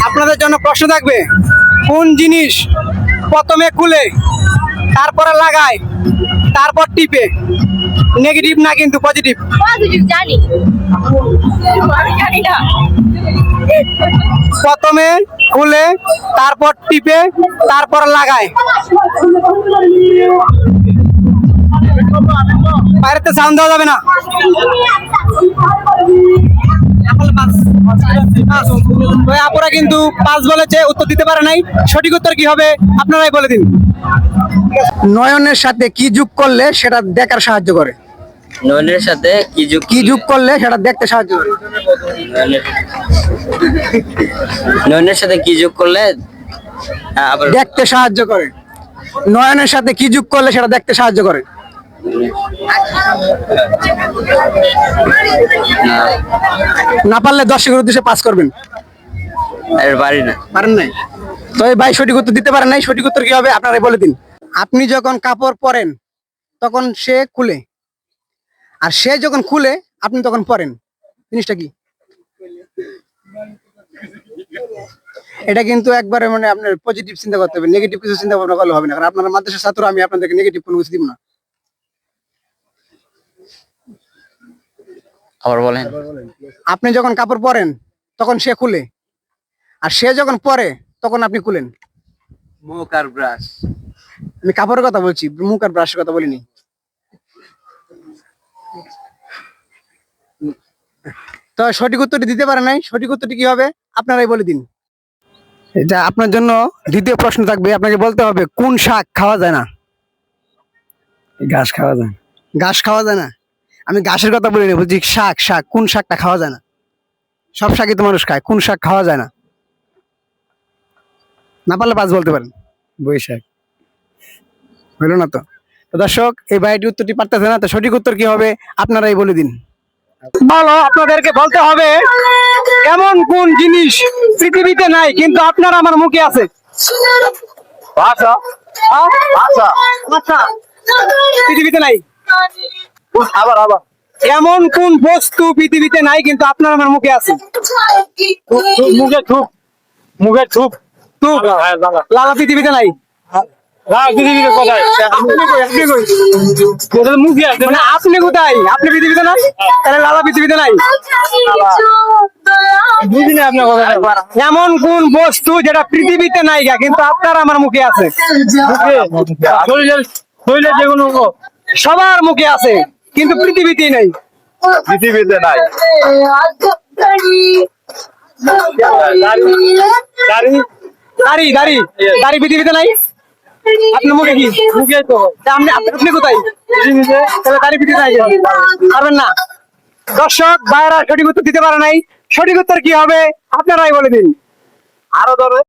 আপনাদের জন্য প্রশ্ন থাকবে, কোন জিনিস প্রথমে খুলে তারপরে লাগায় তারপর টিপে? নেগেটিভ না কিন্তু পজিটিভ। পজিটিভ জানি, আমি জানি না। প্রথমে খুলে তারপর টিপে তারপর লাগায়। বাইরেতে সাউন্ড দেওয়া যাবে না। তো আপুরা কিন্তু 5 বলেছে, উত্তর দিতে পারে নাই। সঠিক উত্তর কি হবে আপনারাই বলে দিন। নয়নের সাথে কি যোগ করলে সেটা দেখার সাহায্য করে? নয়নের সাথে কি যোগ করলে সেটা দেখতে সাহায্য করে? নয়নের সাথে কি যোগ করলে আবার দেখতে সাহায্য করে। নয়নের সাথে কি যোগ করলে সেটা দেখতে সাহায্য করে? না পারলে দর্শকের উদ্দেশ্যে পাস করবেন। আর পারি না। পারেন নাই তো এই ভাই সঠিক উত্তর দিতে পারেন নাই। সঠিক উত্তর কি হবে আপনারাই বলে দিন। আপনি যখন কাপড় পরেন তখন সে খুলে, আর সে যখন খুলে আপনি তখন পরেন। জিনিসটা কি? এটা কিন্তু একবারে মানে আপনার পজিটিভ চিন্তা করতে হবে, নেগেটিভ কিছু চিন্তা ভাবনা করলে হবে না। কারণ আপনারা মাদ্রাসার ছাত্র, আমি আপনাদেরকে নেগেটিভ কোনো কিছু দিব না। আবার বলেন। আপনি যখন কাপড় পরেন তখন সে খুলে, আর সে যখন পরে তখন আপনি খুলেন। মুখ আর ব্রাশ। আমি কাপড়ের কথা বলছি, মুখ আর ব্রাশের কথা বলিনি। তো সঠিক উত্তরটি দিতে পারে নাই। সঠিক উত্তরটি কি হবে আপনারাই বলে দিন। এটা আপনার জন্য দ্বিতীয় প্রশ্ন থাকবে। আপনাকে বলতে হবে কোন শাক খাওয়া যায় না? ঘাস খাওয়া যায়। ঘাস খাওয়া যায় না? আমি ঘাসের কথা বলিনি, বলছি শাক। শাক কোন শাকটা খাওয়া যায় না? সব শাকই তো মানুষ খায়, কোন শাক খাওয়া যায় না? না পারলে 5 বলতে পারেন। বৈশাখ। হইল না তো। তো দর্শক, এই ভাইটি উত্তরটি পারতেছে না। তো সঠিক উত্তর কি হবে আপনারাই বলে দিন। বলো, আপনাদেরকে বলতে হবে এমন কোন জিনিস পৃথিবীতে নাই কিন্তু আপনার আমার মুখে আছে? ভাষা। ভাষা। আচ্ছা, পৃথিবীতে নাই। আবার আবার এমন কোন বস্তু পৃথিবীতে নাই কিন্তু আপনার আমার মুখে আছে? মুখে থুপ। মুখে থুপ। তুপ। হ্যাঁ, লালা। লালা পৃথিবীতে নাই। পৃথিবীতে কোথায়? আপনি কই? আপনি কই? ওদের মুখে আছে মানে না। আপনি কোথায়? আপনি পৃথিবীতে নাই, তাহলে লালা পৃথিবীতে নাই। বুঝিনি আপনার কথা। এমন কোন বস্তু যেটা পৃথিবীতে নাই গা কিন্তু আপনার আমার মুখে আছে? শরীরের শরীরের যে কোনো সবার মুখে আছে কিন্তু পৃথিবীতেই নাই। পৃথিবীতে নাই। গাড়ি। দাড়ি। দাড়ি। দাড়ি পৃথিবীতে নাই। আপনার মুখে কি? মুখে তো। তা আপনি কোথায়? পৃথিবীতে। তাহলে দাড়ি পৃথিবীতে নাই, পারবেন না। দর্শক ভাইরা সঠিক উত্তর দিতে পারে নাই। সঠিক উত্তর কি হবে আপনারাই বলে দিন। আরো ধরো।